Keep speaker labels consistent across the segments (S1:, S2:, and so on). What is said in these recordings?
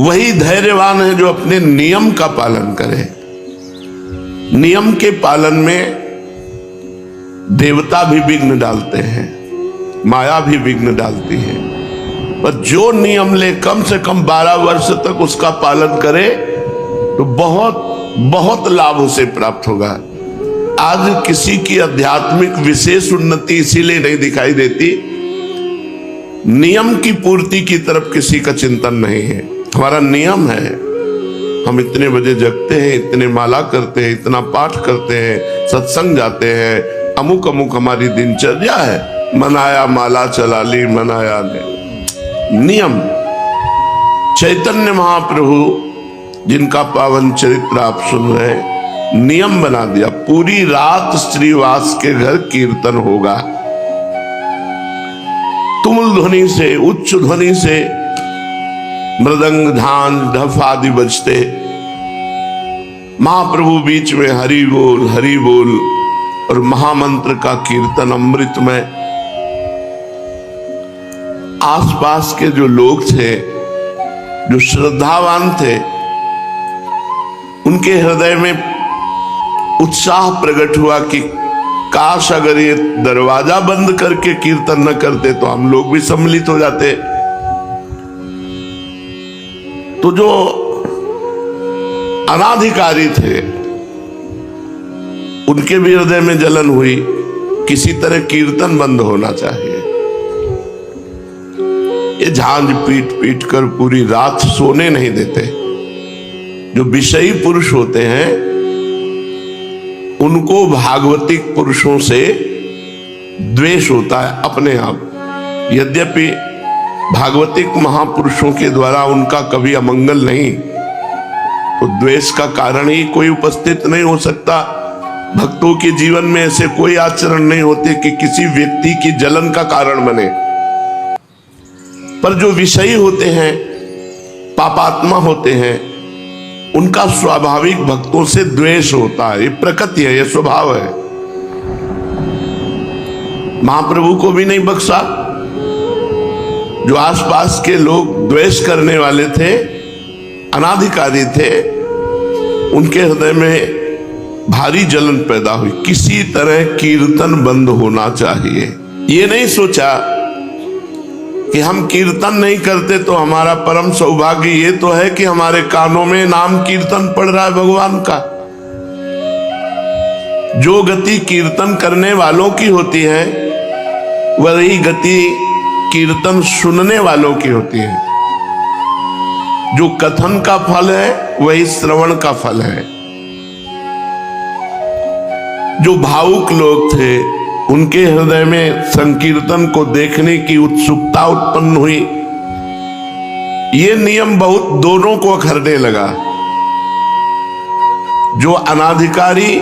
S1: वही धैर्यवान है जो अपने नियम का पालन करे। नियम के पालन में देवता भी विघ्न डालते हैं, माया भी विघ्न डालती है, पर जो नियम ले कम से कम 12 वर्ष तक उसका पालन करे तो बहुत बहुत लाभ उसे प्राप्त होगा। आज किसी की आध्यात्मिक विशेष उन्नति इसीलिए नहीं दिखाई देती, नियम की पूर्ति की तरफ किसी का चिंतन नहीं है। हमारा नियम है, हम इतने बजे जगते हैं, इतने माला करते हैं, इतना पाठ करते हैं, सत्संग जाते हैं, अमुक अमुक हमारी दिनचर्या है। मनाया माला चला ली, मनाया नहीं। नियम। चैतन्य महाप्रभु जिनका पावन चरित्र आप सुन रहे हैं, नियम बना दिया, पूरी रात श्रीवास के घर कीर्तन होगा। तुमुल ध्वनि से, उच्च ध्वनि से मृदंग, झांझ, ढफ आदि बजते, महाप्रभु बीच में हरि बोल और महामंत्र का कीर्तन अमृतमय। आसपास के जो लोग थे, जो श्रद्धावान थे, उनके हृदय में उत्साह प्रकट हुआ कि काश अगर ये दरवाजा बंद करके कीर्तन न करते तो हम लोग भी सम्मिलित हो जाते। तो जो अनाधिकारी थे उनके भी हृदय में जलन हुई, किसी तरह कीर्तन बंद होना चाहिए। ये झांझ पीट पीट कर पूरी रात सोने नहीं देते। जो विषयी पुरुष होते हैं उनको भागवतिक पुरुषों से द्वेष होता है अपने आप। यद्यपि भागवतिक महापुरुषों के द्वारा उनका कभी अमंगल नहीं, तो द्वेष का कारण ही कोई उपस्थित नहीं हो सकता। भक्तों के जीवन में ऐसे कोई आचरण नहीं होते कि किसी व्यक्ति की जलन का कारण बने। पर जो विषयी होते हैं, पापात्मा होते हैं, उनका स्वाभाविक भक्तों से द्वेष होता है। ये प्रकृति है, ये स्वभाव है। महाप्रभु को भी नहीं बख्शा। जो आसपास के लोग द्वेष करने वाले थे, अनाधिकारी थे, उनके हृदय में भारी जलन पैदा हुई। किसी तरह कीर्तन बंद होना चाहिए। ये नहीं सोचा कि हम कीर्तन नहीं करते तो हमारा परम सौभाग्य ये तो है कि हमारे कानों में नाम कीर्तन पड़ रहा है भगवान का। जो गति कीर्तन करने वालों की होती है, वही गति कीर्तन सुनने वालों की होती है। जो कथन का फल है वही श्रवण का फल है। जो भावुक लोग थे उनके हृदय में संकीर्तन को देखने की उत्सुकता उत्पन्न हुई। ये नियम बहुत दोनों को अखरने लगा। जो अनाधिकारी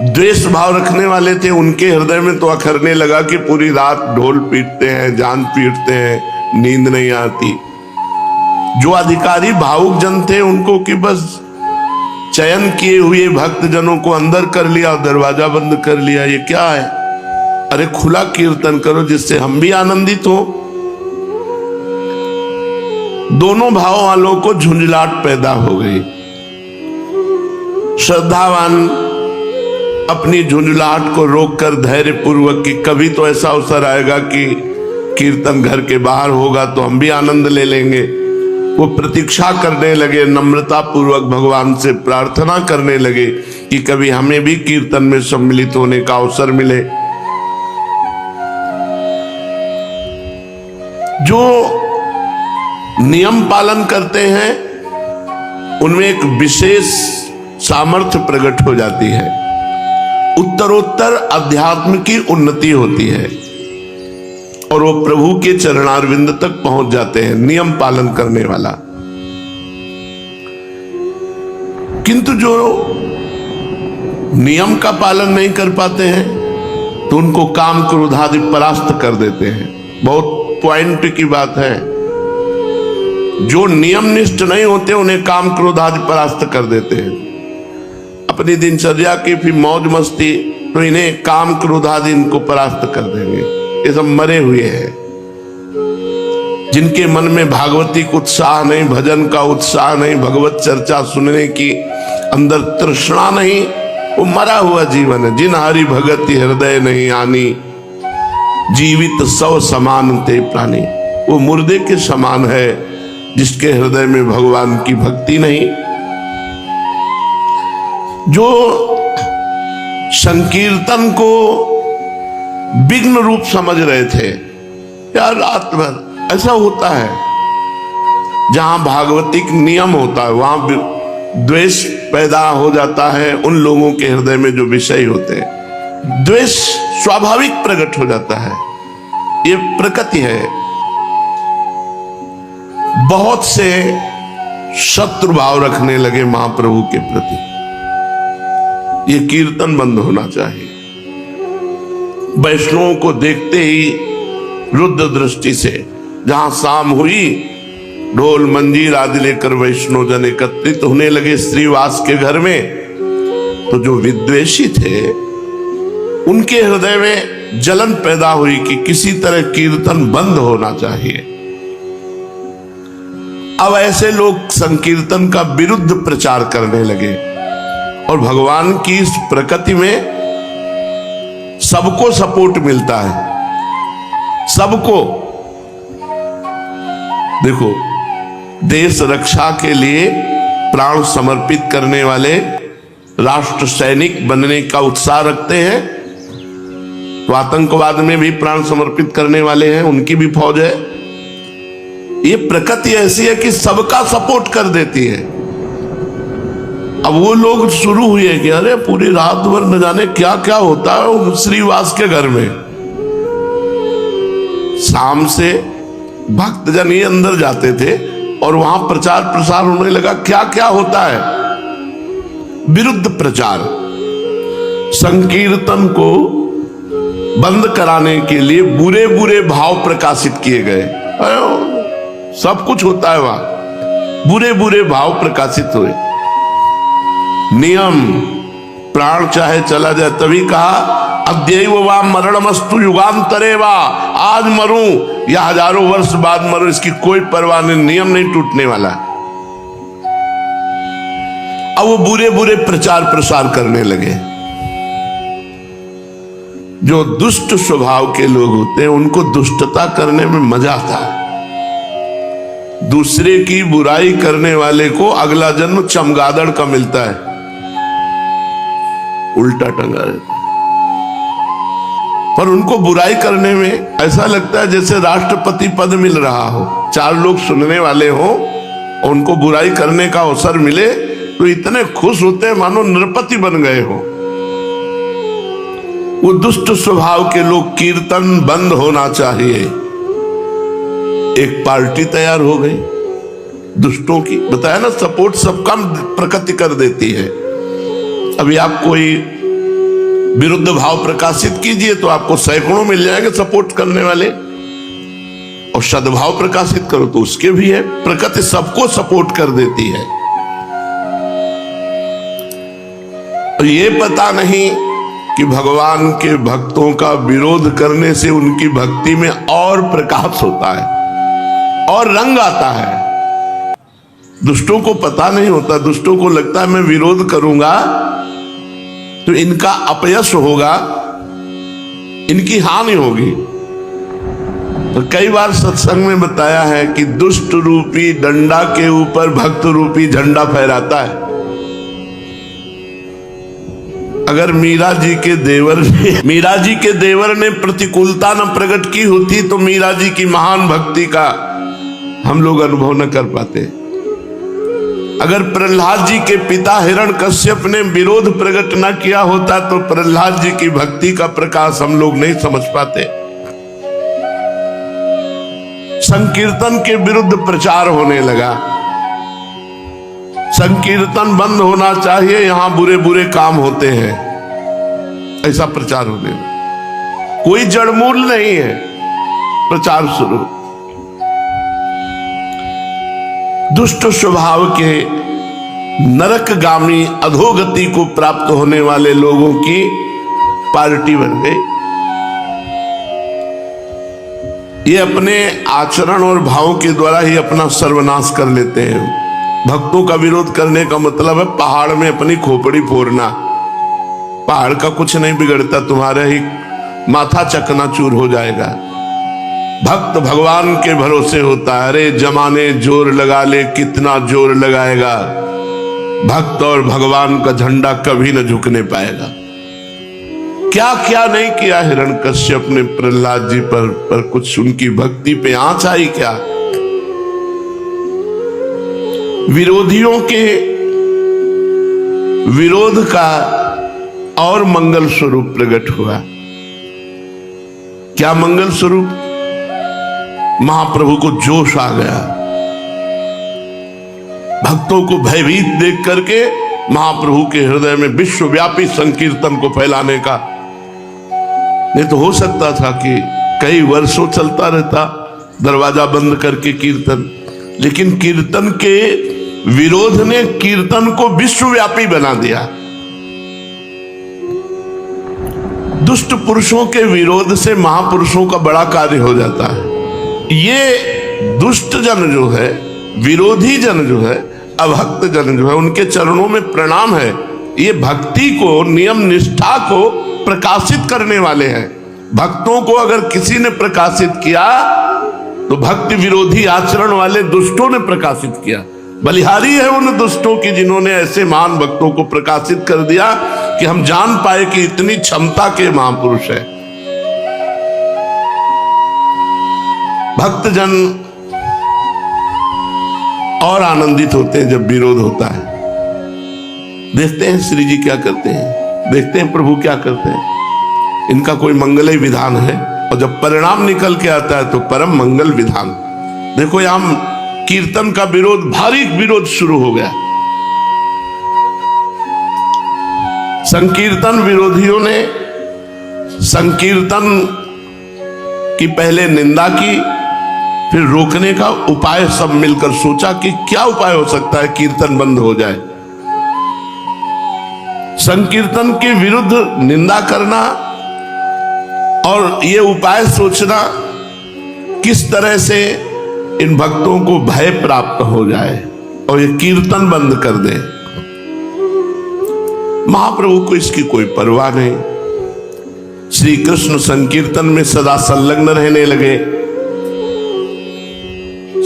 S1: द्वेष भाव रखने वाले थे उनके हृदय में तो अखरने लगा कि पूरी रात ढोल पीटते हैं, जान पीटते हैं, नींद नहीं आती। जो अधिकारी भावुक जन थे उनको कि बस चयन किए हुए भक्त जनों को अंदर कर लिया और दरवाजा बंद कर लिया। ये क्या है? अरे खुला कीर्तन करो जिससे हम भी आनंदित हो। दोनों भाव वालों को झुंझलाहट पैदा हो गई। श्रद्धावान अपनी झुंझलाहट को रोककर धैर्य पूर्वक कि कभी तो ऐसा अवसर आएगा कि कीर्तन घर के बाहर होगा तो हम भी आनंद ले लेंगे, वो प्रतीक्षा करने लगे। नम्रता पूर्वक भगवान से प्रार्थना करने लगे कि कभी हमें भी कीर्तन में सम्मिलित होने का अवसर मिले। जो नियम पालन करते हैं उनमें एक विशेष सामर्थ्य प्रकट हो जाती है। उत्तरोत्तर अध्यात्म की उन्नति होती है और वो प्रभु के चरणारविंद तक पहुंच जाते हैं, नियम पालन करने वाला। किंतु जो नियम का पालन नहीं कर पाते हैं तो उनको काम क्रोध आदि परास्त कर देते हैं। बहुत पॉइंट की बात है। जो नियम निष्ठ नहीं होते उन्हें काम क्रोध आदि परास्त कर देते हैं। अपनी दिनचर्या की फिर मौज मस्ती, तो इन्हें काम क्रोध आदि इनको परास्त कर देंगे। ये सब मरे हुए हैं। जिनके मन में भागवतिक उत्साह नहीं, भजन का उत्साह नहीं, भगवत चर्चा सुनने की अंदर तृष्णा नहीं, वो मरा हुआ जीवन है। जिन हरि भगति हृदय नहीं आनी, जीवित सौ समान ते प्राणी। वो मुर्दे के समान है जिसके हृदय में भगवान की भक्ति नहीं। जो संकीर्तन को विघ्न रूप समझ रहे थे, यार रात भर ऐसा होता है, जहां भागवतिक नियम होता है वहां द्वेष पैदा हो जाता है। उन लोगों के हृदय में जो विषय होते हैं, द्वेष स्वाभाविक प्रकट हो जाता है, ये प्रकृति है। बहुत से शत्रु भाव रखने लगे महाप्रभु के प्रति। ये कीर्तन बंद होना चाहिए। वैष्णवों को देखते ही रुद्र दृष्टि से, जहां शाम हुई, ढोल मंजीर आदि लेकर वैष्णव जन एकत्रित होने लगे श्रीवास के घर में, तो जो विद्वेषी थे उनके हृदय में जलन पैदा हुई कि किसी तरह कीर्तन बंद होना चाहिए। अब ऐसे लोग संकीर्तन का विरुद्ध प्रचार करने लगे, और भगवान की इस प्रकृति में सबको सपोर्ट मिलता है, सबको। देखो, देश रक्षा के लिए प्राण समर्पित करने वाले राष्ट्र सैनिक बनने का उत्साह रखते हैं, तो आतंकवाद में भी प्राण समर्पित करने वाले हैं, उनकी भी फौज है। ये प्रकृति ऐसी है कि सबका सपोर्ट कर देती है। अब वो लोग शुरू हुए कि अरे पूरी रात भर न जाने क्या क्या होता है श्रीवास के घर में। शाम से भक्तजन ही अंदर जाते थे और वहां प्रचार प्रसार होने लगा, क्या क्या होता है, विरुद्ध प्रचार। संकीर्तन को बंद कराने के लिए बुरे बुरे भाव प्रकाशित किए गए। सब कुछ होता है वहां, बुरे बुरे भाव प्रकाशित हुए। नियम, प्राण चाहे चला जाए, तभी कहा अद्यैव वा मरणमस्तु युगांतरे वा, आज मरूं या हजारों वर्ष बाद मरूं, इसकी कोई परवाह नहीं, नियम नहीं टूटने वाला। अब वो बुरे बुरे प्रचार प्रसार करने लगे। जो दुष्ट स्वभाव के लोग होते हैं उनको दुष्टता करने में मजा आता है। दूसरे की बुराई करने वाले को अगला जन्म चमगादड़ का मिलता है, उल्टा टंगा रहता है। पर उनको बुराई करने में ऐसा लगता है जैसे राष्ट्रपति पद मिल रहा हो, चार लोग सुनने वाले हो और उनको बुराई करने का अवसर मिले तो इतने खुश होते हैं मानो नृपति बन गए हो। वो दुष्ट स्वभाव के लोग, कीर्तन बंद होना चाहिए। एक पार्टी तैयार हो गई दुष्टों की, बताया ना, सपोर्ट सबका प्रकृति कर देती है। अभी आप कोई विरुद्ध भाव प्रकाशित कीजिए तो आपको सैकड़ों मिल जाएंगे सपोर्ट करने वाले, और सद्भाव प्रकाशित करो तो उसके भी है। प्रकृति सबको सपोर्ट कर देती है। और ये पता नहीं कि भगवान के भक्तों का विरोध करने से उनकी भक्ति में और प्रकाश होता है और रंग आता है। दुष्टों को पता नहीं होता, दुष्टों को लगता है मैं विरोध करूंगा तो इनका अपयश होगा, इनकी हानि होगी। तो कई बार सत्संग में बताया है कि दुष्ट रूपी डंडा के ऊपर भक्त रूपी झंडा फहराता है। अगर मीरा जी के देवर ने प्रतिकूलता न प्रकट की होती तो मीरा जी की महान भक्ति का हम लोग अनुभव न कर पाते। अगर प्रहलाद जी के पिता हिरण्यकश्यप ने विरोध प्रकट न किया होता तो प्रहलाद जी की भक्ति का प्रकाश हम लोग नहीं समझ पाते। संकीर्तन के विरुद्ध प्रचार होने लगा। संकीर्तन बंद होना चाहिए, यहां बुरे बुरे काम होते हैं, ऐसा प्रचार होने लगा। कोई जड़मूल नहीं है, प्रचार शुरू। दुष्ट स्वभाव के नरकगामी अधोगति को प्राप्त होने वाले लोगों की पार्टी बन गई। ये अपने आचरण और भाव के द्वारा ही अपना सर्वनाश कर लेते हैं। भक्तों का विरोध करने का मतलब है पहाड़ में अपनी खोपड़ी फोड़ना। पहाड़ का कुछ नहीं बिगड़ता, तुम्हारा ही माथा चकनाचूर हो जाएगा। भक्त भगवान के भरोसे होता है। अरे जमाने जोर लगा ले, कितना जोर लगाएगा, भक्त और भगवान का झंडा कभी न झुकने पाएगा। क्या क्या नहीं किया हिरण्यकश्यप ने प्रहलाद जी पर कुछ उनकी भक्ति पे आंच आई क्या? विरोधियों के विरोध का और मंगल स्वरूप प्रकट हुआ। क्या मंगल स्वरूप? महाप्रभु को जोश आ गया। भक्तों को भयभीत देख करके महाप्रभु के हृदय में विश्वव्यापी संकीर्तन को फैलाने का, नहीं तो हो सकता था कि कई वर्षों चलता रहता दरवाजा बंद करके कीर्तन, लेकिन कीर्तन के विरोध ने कीर्तन को विश्वव्यापी बना दिया। दुष्ट पुरुषों के विरोध से महापुरुषों का बड़ा कार्य हो जाता है। ये दुष्ट जन जो है, विरोधी जन जो है, अभक्त जन जो है, उनके चरणों में प्रणाम है। ये भक्ति को, नियम निष्ठा को प्रकाशित करने वाले हैं। भक्तों को अगर किसी ने प्रकाशित किया तो भक्ति विरोधी आचरण वाले दुष्टों ने प्रकाशित किया। बलिहारी है उन दुष्टों की जिन्होंने ऐसे महान भक्तों को प्रकाशित कर दिया कि हम जान पाए कि इतनी क्षमता के महापुरुष है। भक्तजन और आनंदित होते हैं जब विरोध होता है। देखते हैं श्री जी क्या करते हैं, देखते हैं प्रभु क्या करते हैं। इनका कोई मंगलय विधान है और जब परिणाम निकल के आता है तो परम मंगल विधान। देखो यहां कीर्तन का विरोध, भारी विरोध शुरू हो गया। संकीर्तन विरोधियों ने संकीर्तन की पहले निंदा की, फिर रोकने का उपाय सब मिलकर सोचा कि क्या उपाय हो सकता है कीर्तन बंद हो जाए। संकीर्तन के विरुद्ध निंदा करना और ये उपाय सोचना किस तरह से इन भक्तों को भय प्राप्त हो जाए और ये कीर्तन बंद कर दे। महाप्रभु को इसकी कोई परवाह नहीं। श्री कृष्ण संकीर्तन में सदा संलग्न रहने लगे।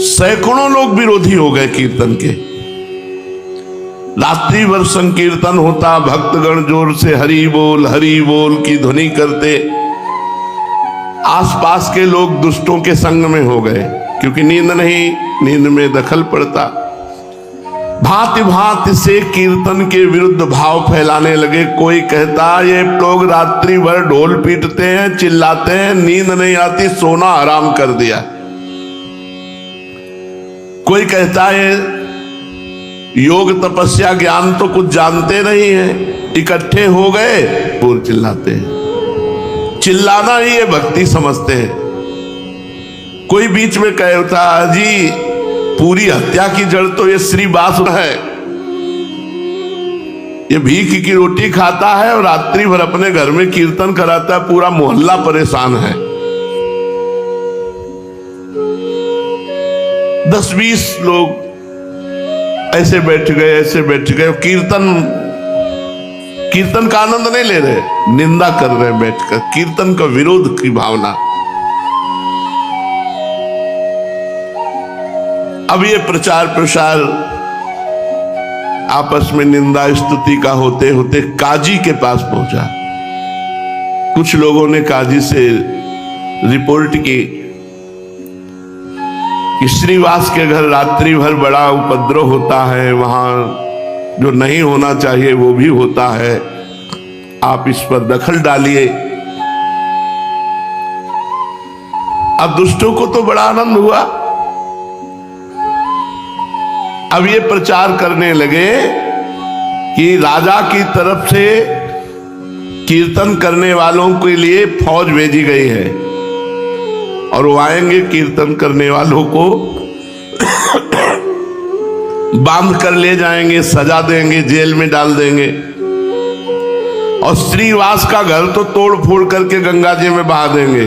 S1: सैकड़ों लोग विरोधी हो गए कीर्तन के। रात्रि भर संकीर्तन होता, भक्तगण जोर से हरि बोल की ध्वनि करते। आसपास के लोग दुष्टों के संग में हो गए, क्योंकि नींद नहीं, नींद में दखल पड़ता। भांति भांति से कीर्तन के विरुद्ध भाव फैलाने लगे। कोई कहता ये लोग रात्रि भर ढोल पीटते हैं, चिल्लाते हैं, नींद नहीं आती, सोना हराम कर दिया। कोई कहता है योग तपस्या ज्ञान तो कुछ जानते नहीं है, इकट्ठे हो गए बोल चिल्लाते हैं। चिल्लाना ही ये भक्ति समझते हैं। कोई बीच में कहता जी पूरी हत्या की जड़ तो ये श्रीवास है, ये भीख की रोटी खाता है और रात्रि भर अपने घर में कीर्तन कराता है, पूरा मोहल्ला परेशान है। 10-20 लोग ऐसे बैठ गए, कीर्तन का आनंद नहीं ले रहे, निंदा कर रहे बैठकर, कीर्तन का विरोध की भावना। अब ये प्रचार प्रसार आपस में निंदा स्तुति का होते होते काजी के पास पहुंचा। कुछ लोगों ने काजी से रिपोर्ट की कि श्रीवास के घर रात्रि भर बड़ा उपद्रव होता है, वहां जो नहीं होना चाहिए वो भी होता है, आप इस पर दखल डालिए। अब दुष्टों को तो बड़ा आनंद हुआ। अब ये प्रचार करने लगे कि राजा की तरफ से कीर्तन करने वालों के लिए फौज भेजी गई है और वो आएंगे, कीर्तन करने वालों को बांध कर ले जाएंगे, सजा देंगे, जेल में डाल देंगे और श्रीवास का घर तो तोड़ फोड़ करके गंगा जी में बहा देंगे।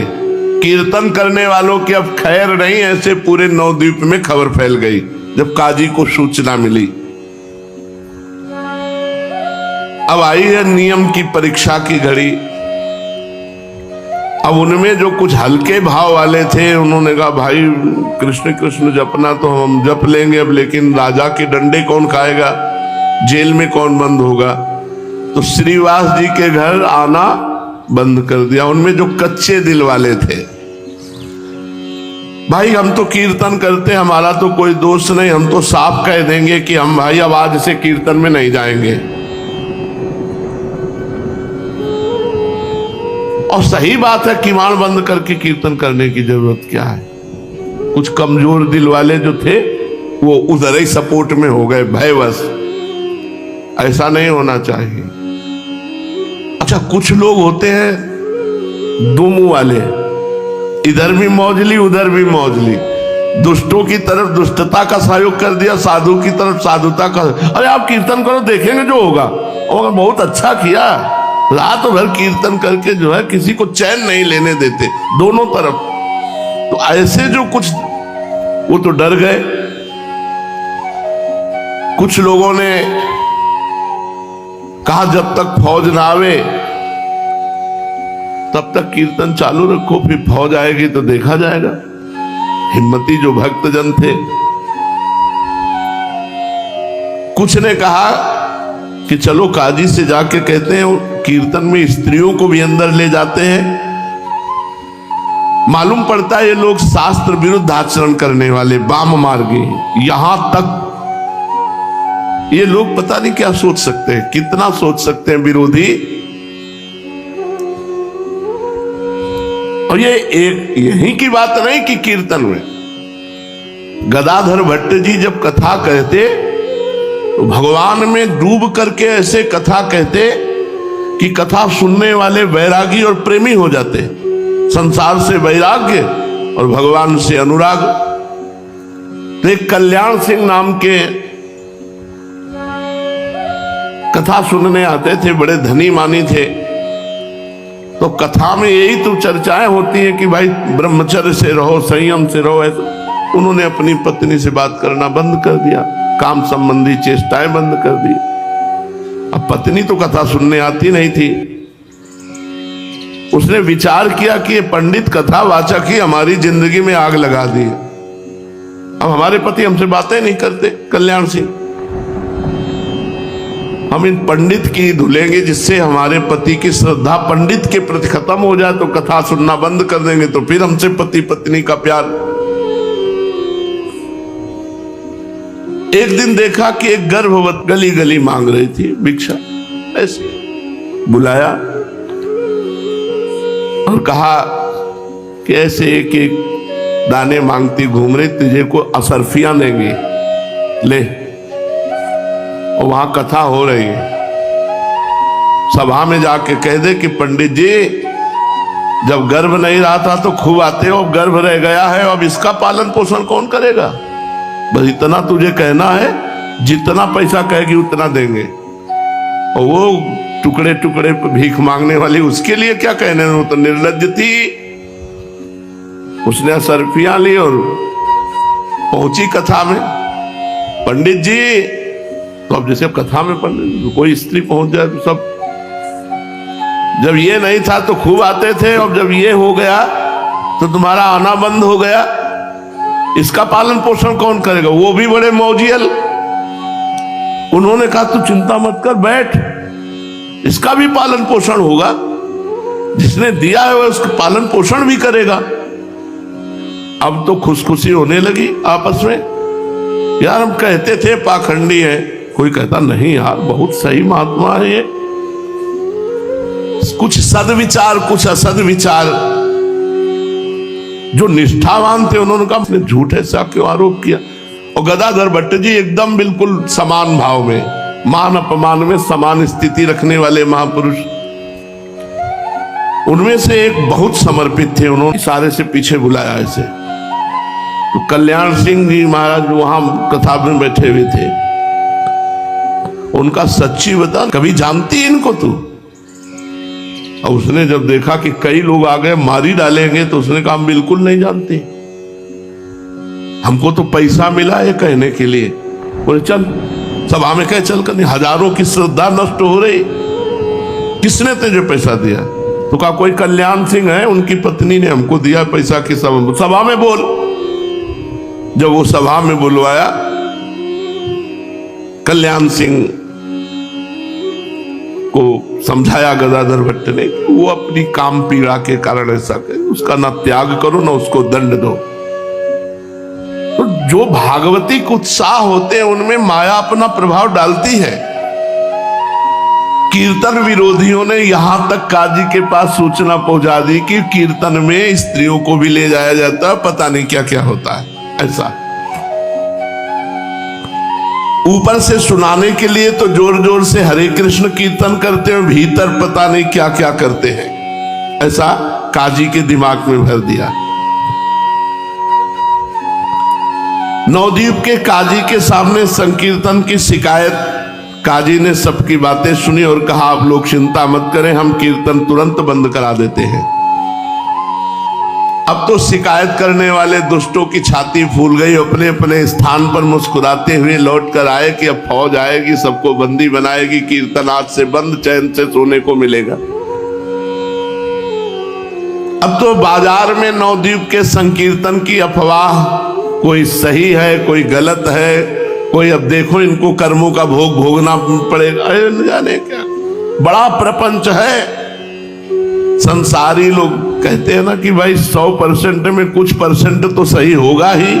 S1: कीर्तन करने वालों की अब खैर नहीं, ऐसे पूरे नवद्वीप में खबर फैल गई जब काजी को सूचना मिली। अब आई है नियम की परीक्षा की घड़ी। अब उनमें जो कुछ हल्के भाव वाले थे उन्होंने कहा भाई कृष्ण कृष्ण जपना तो हम जप लेंगे अब, लेकिन राजा के डंडे कौन खाएगा, जेल में कौन बंद होगा। तो श्रीवास जी के घर आना बंद कर दिया। उनमें जो कच्चे दिल वाले थे, भाई हम तो कीर्तन करते, हमारा तो कोई दोष नहीं, हम तो साफ कह देंगे कि हम भाई अब आज से कीर्तन में नहीं जाएंगे। और सही बात है, किवाड़ बंद करके कीर्तन करने की जरूरत क्या है। कुछ कमजोर दिल वाले जो थे वो उधर ही सपोर्ट में हो गए भयवश। ऐसा नहीं होना चाहिए। अच्छा, कुछ लोग होते हैं दो मुंह वाले, इधर भी मौजली उधर भी मौजली। दुष्टों की तरफ दुष्टता का सहयोग कर दिया, साधु की तरफ साधुता का। अरे आप कीर्तन करो, देखेंगे जो होगा। और बहुत अच्छा किया, रात भर कीर्तन करके जो है किसी को चैन नहीं लेने देते दोनों तरफ। तो ऐसे जो कुछ वो तो डर गए। कुछ लोगों ने कहा जब तक फौज ना आवे तब तक कीर्तन चालू रखो, फिर फौज आएगी तो देखा जाएगा। हिम्मती जो भक्तजन थे। कुछ ने कहा कि चलो काजी से जाके कहते हैं कीर्तन में स्त्रियों को भी अंदर ले जाते हैं। मालूम पड़ता है ये लोग शास्त्र विरुद्ध आचरण करने वाले वाम मार्गी। यहां तक ये लोग पता नहीं क्या सोच सकते हैं, कितना सोच सकते हैं विरोधी। और ये एक यहीं की बात नहीं कि कीर्तन में गदाधर भट्ट जी जब कथा कहते तो भगवान में डूब करके ऐसे कथा कहते कि कथा सुनने वाले वैरागी और प्रेमी हो जाते। संसार से वैराग्य और भगवान से अनुराग। तो एक कल्याण सिंह नाम के कथा सुनने आते थे, बड़े धनी मानी थे। तो कथा में यही तो चर्चाएं होती हैं कि भाई ब्रह्मचर्य से रहो, संयम से रहो। ऐसा उन्होंने अपनी पत्नी से बात करना बंद कर दिया, काम संबंधी चेष्टाएं बंद कर दी। अब पत्नी तो कथा सुनने आती नहीं थी। उसने विचार किया कि ये पंडित कथा वाचक ही हमारी जिंदगी में आग लगा दी। अब हमारे पति हमसे बातें नहीं करते। कल्याण सिंह, हम इन पंडित की धुलेंगे जिससे हमारे पति की श्रद्धा पंडित के प्रति खत्म हो जाए। तो कथा सुनना बंद कर देंगे तो फिर हमसे पति पत्नी का प्यार। एक दिन देखा कि एक गर्भवती गली गली मांग रही थी भिक्षा। ऐसे बुलाया और कहा कि ऐसे एक एक दाने मांगती घूम रही, तुझे को असरफियां देंगे, ले। और वहां कथा हो रही है। सभा में जाके कह दे कि पंडित जी जब गर्भ नहीं रहा था तो खूब आते हो, अब गर्भ रह गया है, अब इसका पालन पोषण कौन करेगा। बस इतना तुझे कहना है, जितना पैसा कहेगी उतना देंगे। और वो टुकड़े टुकड़े भीख मांगने वाली, उसके लिए क्या कहने, वो तो निर्लज्ज थी। उसने असरफियां ली और पहुंची कथा में। पंडित जी, तो अब जैसे कथा में कोई स्त्री पहुंच जाए तो सब, जब ये नहीं था तो खूब आते थे, अब जब ये हो गया तो तुम्हारा आना बंद हो गया, इसका पालन पोषण कौन करेगा। वो भी बड़े मौजियल। उन्होंने कहा तू चिंता मत कर, बैठ, इसका भी पालन पोषण होगा। जिसने दिया है वह उसका पालन पोषण भी करेगा। अब तो खुशखुशी होने लगी आपस में। यार हम कहते थे पाखंडी है, कोई कहता नहीं यार बहुत सही महात्मा है ये। कुछ सदविचार कुछ असद विचार। जो निष्ठावान थे उन्होंने कहा आपने झूठ ऐसा क्यों आरोप किया। और गदाधर भट्ट जी एकदम बिल्कुल समान भाव में, मान अपमान में समान स्थिति रखने वाले महापुरुष। उनमें से एक बहुत समर्पित थे, उन्होंने इशारे से पीछे बुलाया ऐसे। तो कल्याण सिंह जी महाराज वहां कथा में बैठे हुए थे। उनका सच्ची बता, कभी जानती इनको तू? और उसने जब देखा कि कई लोग आ गए मारी डालेंगे तो उसने कहा हम बिल्कुल नहीं जानते, हमको तो पैसा मिला है कहने के लिए। बोले चल, सभा में कहे चल कर, हजारों की श्रद्धा नष्ट हो रही, किसने तुझे पैसा दिया? तो कहा कोई कल्याण सिंह है, उनकी पत्नी ने हमको दिया पैसा की सभा में बोल। जब वो सभा में बुलवाया कल्याण सिंह को समझाया गदाधर भट्ट ने कि वो अपनी काम पीड़ा के कारण ऐसा करे, उसका ना त्याग करो ना उसको दंड दो। तो जो भागवतिक उत्साह होते हैं उनमें माया अपना प्रभाव डालती है। कीर्तन विरोधियों ने यहां तक काजी के पास सूचना पहुंचा दी कि कीर्तन में स्त्रियों को भी ले जाया जाता है, पता नहीं क्या क्या होता है। ऐसा ऊपर से सुनाने के लिए तो जोर जोर से हरे कृष्ण कीर्तन करते हैं, भीतर पता नहीं क्या क्या करते हैं। ऐसा काजी के दिमाग में भर दिया। नवद्वीप के काजी के सामने संकीर्तन की शिकायत, काजी ने सबकी बातें सुनी और कहा आप लोग चिंता मत करें, हम कीर्तन तुरंत बंद करा देते हैं। अब तो शिकायत करने वाले दुष्टों की छाती फूल गई, अपने अपने स्थान पर मुस्कुराते हुए लौट कर आए कि अब फौज आएगी, सबको बंदी बनाएगी, कीर्तन आज से बंद, चैन से सोने को मिलेगा। अब तो बाजार में नवद्वीप के संकीर्तन की अफवाह, कोई सही है कोई गलत है, कोई अब देखो इनको कर्मों का भोग भोगना पड़ेगा, अरे न जाने क्या बड़ा प्रपंच है। संसारी लोग कहते हैं ना कि भाई 100% में कुछ परसेंट तो सही होगा ही।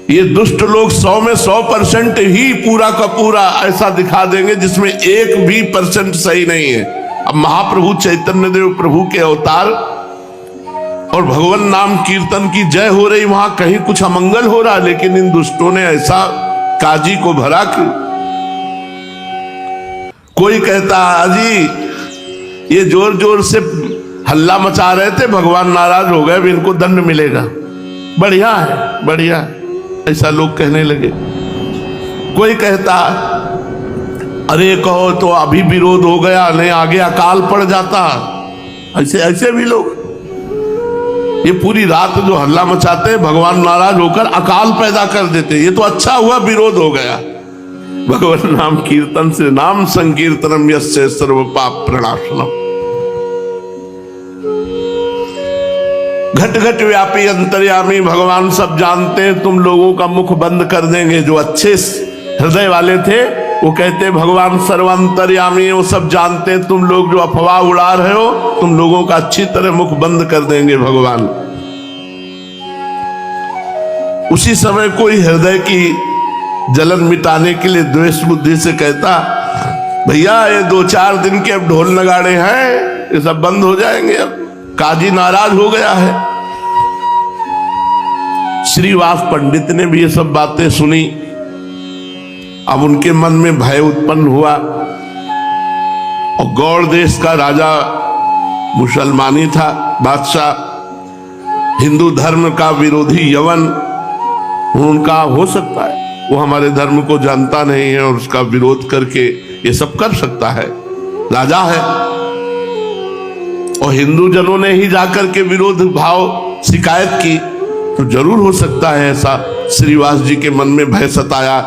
S1: ये दुष्ट लोग 100 में 100% ही पूरा का पूरा ऐसा दिखा देंगे जिसमें 1% सही नहीं है। अब महाप्रभु चैतन्य देव प्रभु के अवतार और भगवान नाम कीर्तन की जय हो रही, वहां कहीं कुछ अमंगल हो रहा, लेकिन इन दुष्टों ने ऐसा काजी को भरा कि कोई कहता अजी ये जोर जोर से हल्ला मचा रहे थे, भगवान नाराज हो गए, इनको दंड मिलेगा। बढ़िया है बढ़िया है, ऐसा लोग कहने लगे। कोई कहता अरे कहो तो अभी विरोध हो गया, नहीं आगे अकाल पड़ जाता। ऐसे ऐसे भी लोग ये पूरी रात जो हल्ला मचाते हैं, भगवान नाराज होकर अकाल पैदा कर देते। ये तो अच्छा हुआ विरोध हो गया। भगवान नाम कीर्तन से, नाम संकीर्तनम यस्य सर्व पाप प्रणाशनम। घट घट व्यापी अंतर्यामी, भगवान सब जानते हैं, तुम लोगों का मुख बंद कर देंगे। जो अच्छे हृदय वाले थे वो कहते भगवान सर्वांतर्यामी, वो सब जानते हैं, तुम लोग जो अफवाह उड़ा रहे हो, तुम लोगों का अच्छी तरह मुख बंद कर देंगे भगवान। उसी समय कोई हृदय की जलन मिटाने के लिए द्वेष बुद्धि से कहता भैया ये 2-4 दिन के अब ढोल नगाड़े हैं, ये सब बंद हो जाएंगे, अब काजी नाराज हो गया है। श्रीवास पंडित ने भी ये सब बातें सुनी। अब उनके मन में भय उत्पन्न हुआ और गौड़ देश का राजा मुसलमानी था, बादशाह, हिंदू धर्म का विरोधी यवन, उनका हो सकता है वो हमारे धर्म को जानता नहीं है और उसका विरोध करके ये सब कर सकता है, राजा है। और हिंदू जनों ने ही जाकर के विरोध भाव शिकायत की, तो जरूर हो सकता है ऐसा। श्रीवास जी के मन में भय सताया।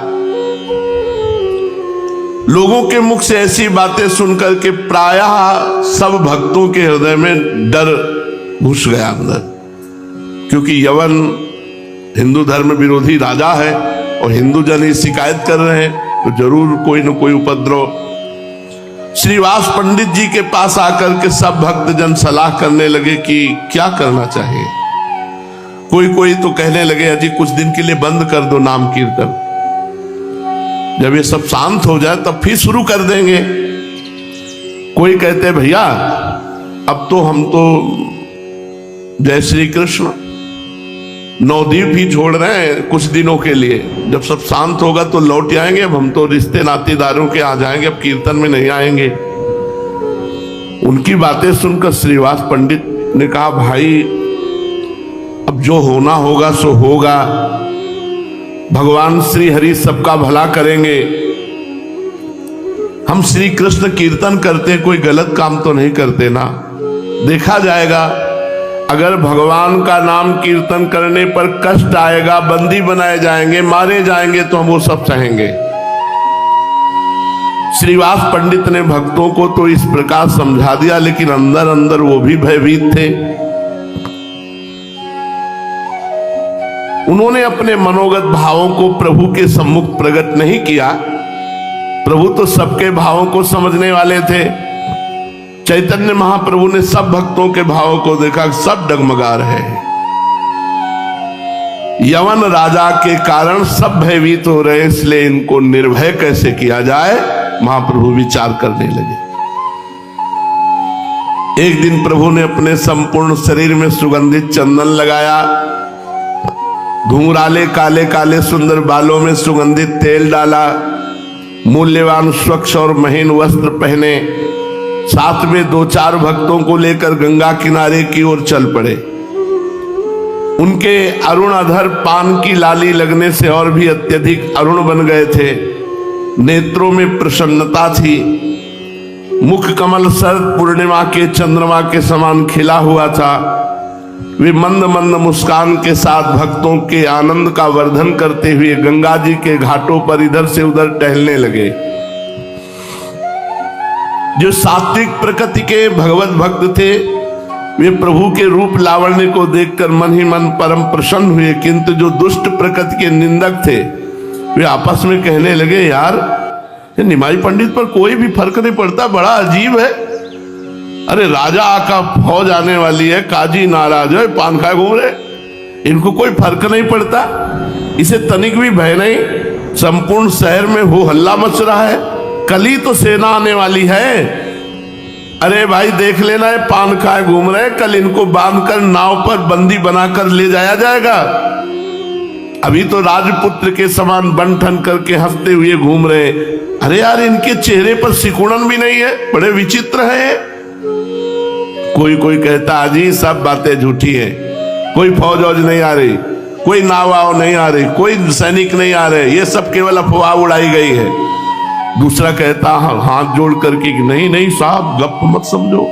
S1: लोगों के मुख से ऐसी बातें सुनकर के प्रायः सब भक्तों के हृदय में डर घुस गया अंदर, क्योंकि यवन हिंदू धर्म विरोधी राजा है और हिंदू जन ही शिकायत कर रहे हैं, तो जरूर कोई न कोई उपद्रव। श्रीवास पंडित जी के पास आकर के सब भक्तजन सलाह करने लगे कि क्या करना चाहिए। कोई कोई तो कहने लगे अजी कुछ दिन के लिए बंद कर दो नाम कीर्तन, जब ये सब शांत हो जाए तब फिर शुरू कर देंगे। कोई कहते भैया अब तो हम तो जय श्री कृष्ण नवद्वीप ही छोड़ रहे हैं कुछ दिनों के लिए, जब सब शांत होगा तो लौट आएंगे। अब हम तो रिश्ते नातेदारों के आ जाएंगे, अब कीर्तन में नहीं आएंगे। उनकी बातें सुनकर श्रीवास पंडित ने कहा भाई अब जो होना होगा सो होगा, भगवान श्री हरि सबका भला करेंगे। हम हम श्री कृष्ण कीर्तन करते कोई गलत काम तो नहीं करते ना। देखा जाएगा, अगर भगवान का नाम कीर्तन करने पर कष्ट आएगा, बंदी बनाए जाएंगे, मारे जाएंगे, तो हम वो सब सहेंगे। श्रीवास पंडित ने भक्तों को तो इस प्रकार समझा दिया, लेकिन अंदर अंदर वो भी भयभीत थे। उन्होंने अपने मनोगत भावों को प्रभु के सम्मुख प्रकट नहीं किया। प्रभु तो सबके भावों को समझने वाले थे। चैतन्य महाप्रभु ने सब भक्तों के भावों को देखा, सब डगमगा रहे हैं। यवन राजा के कारण सब भयभीत हो रहे, इसलिए इनको निर्भय कैसे किया जाए, महाप्रभु विचार करने लगे। एक दिन प्रभु ने अपने संपूर्ण शरीर में सुगंधित चंदन लगाया, घुंघराले काले काले सुंदर बालों में सुगंधित तेल डाला, मूल्यवान स्वच्छ और महीन वस्त्र पहने, साथ में 2-4 भक्तों को लेकर गंगा किनारे की ओर चल पड़े। उनके अरुण अधर पान की लाली लगने से और भी अत्यधिक अरुण बन गए थे। नेत्रों में प्रसन्नता थी, मुख कमल शरद पूर्णिमा के चंद्रमा के समान खिला हुआ था। वे मंद मंद मुस्कान के साथ भक्तों के आनंद का वर्धन करते हुए गंगा जी के घाटों पर इधर से उधर टहलने लगे। जो सात्विक प्रकृति के भगवत भक्त थे, वे प्रभु के रूप लावण्य को देखकर मन ही मन परम प्रसन्न हुए, किंतु जो दुष्ट प्रकृति के निंदक थे, वे आपस में कहने लगे, यार ये निमाई पंडित पर कोई भी फर्क नहीं पड़ता, बड़ा अजीब है। अरे राजा का फौज आने वाली है, काजी नाराज है, पान खाए घूम रहे, इनको कोई फर्क नहीं पड़ता, इसे तनिक भी भय नहीं। संपूर्ण शहर में हो हल्ला मच रहा है, कल ही तो सेना आने वाली है। अरे भाई देख लेना, है पान खाए घूम रहे, कल इनको बांधकर नाव पर बंदी बनाकर ले जाया जाएगा। अभी तो राजपुत्र के समान बन ठन करके हंसते हुए घूम रहे। अरे यार, इनके चेहरे पर सिकुड़न भी नहीं है, बड़े विचित्र है। कोई कोई कहता, अजी सब बातें झूठी हैं, कोई फौज वौज नहीं आ रही, कोई नाव वाव नहीं आ रही, कोई सैनिक नहीं आ रहे, ये सब केवल अफवाह उड़ाई गई है। दूसरा कहता हाथ जोड़ करके कि नहीं नहीं साहब, गप मत समझो,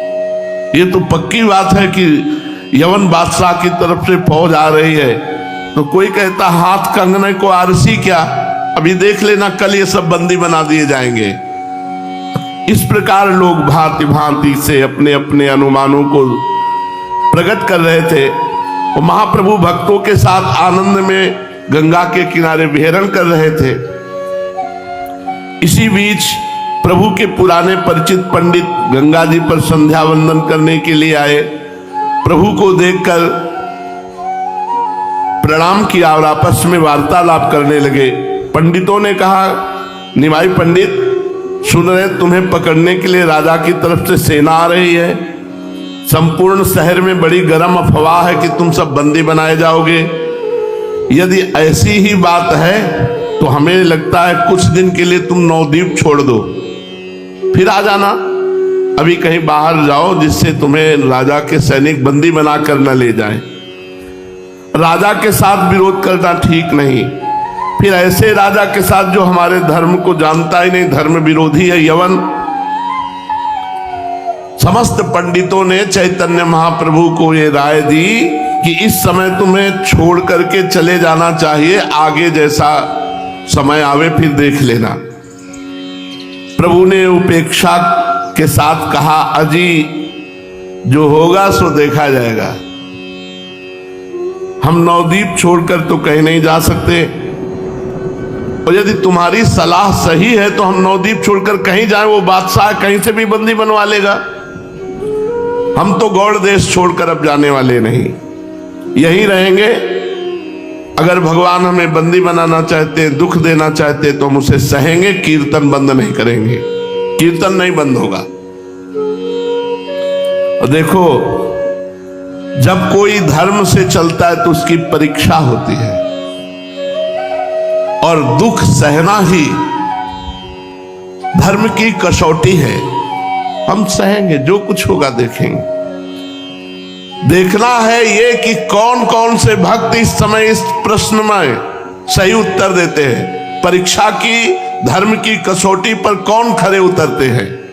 S1: ये तो पक्की बात है कि यवन बादशाह की तरफ से फौज आ रही है। तो कोई कहता हाथ कंगने को आरसी क्या, अभी देख लेना, कल ये सब बंदी बना दिए जाएंगे। इस प्रकार लोग भांति भांति से अपने अपने अनुमानों को प्रकट कर रहे थे। और महाप्रभु भक्तों के साथ आनंद में गंगा के किनारे विहरण कर रहे थे। इसी बीच प्रभु के पुराने परिचित पंडित गंगा जी पर संध्या वंदन करने के लिए आए। प्रभु को देखकर प्रणाम किया और आपस में वार्तालाप करने लगे। पंडितों ने कहा, निमाई पंडित सुन रहे, तुम्हें पकड़ने के लिए राजा की तरफ से सेना आ रही है। संपूर्ण शहर में बड़ी गर्म अफवाह है कि तुम सब बंदी बनाए जाओगे। यदि ऐसी ही बात है तो हमें लगता है कुछ दिन के लिए तुम नवद्वीप छोड़ दो, फिर आ जाना। अभी कहीं बाहर जाओ जिससे तुम्हें राजा के सैनिक बंदी बनाकर न ले जाएं। राजा के साथ विरोध करना ठीक नहीं, फिर ऐसे राजा के साथ जो हमारे धर्म को जानता ही नहीं, धर्म विरोधी है, यवन। समस्त पंडितों ने चैतन्य महाप्रभु को ये राय दी कि इस समय तुम्हें छोड़ करके चले जाना चाहिए, आगे जैसा समय आवे फिर देख लेना। प्रभु ने उपेक्षा के साथ कहा, अजी जो होगा सो देखा जाएगा। हम नवद्वीप छोड़कर तो कहीं नहीं जा सकते, और यदि तुम्हारी सलाह सही है तो हम नवद्वीप छोड़कर कहीं जाएं, वो बादशाह कहीं से भी बंदी बनवा लेगा। हम तो गौड़ देश छोड़कर अब जाने वाले नहीं, यहीं रहेंगे। अगर भगवान हमें बंदी बनाना चाहते, दुख देना चाहते, तो हम उसे सहेंगे, कीर्तन बंद नहीं करेंगे, कीर्तन नहीं बंद होगा। और देखो, जब कोई धर्म से चलता है तो उसकी परीक्षा होती है, और दुख सहना ही धर्म की कसौटी है। हम सहेंगे, जो कुछ होगा देखेंगे। देखना है ये कि कौन कौन से भक्त इस समय इस प्रश्न में सही उत्तर देते हैं। परीक्षा की धर्म की कसौटी पर कौन खरे उतरते हैं?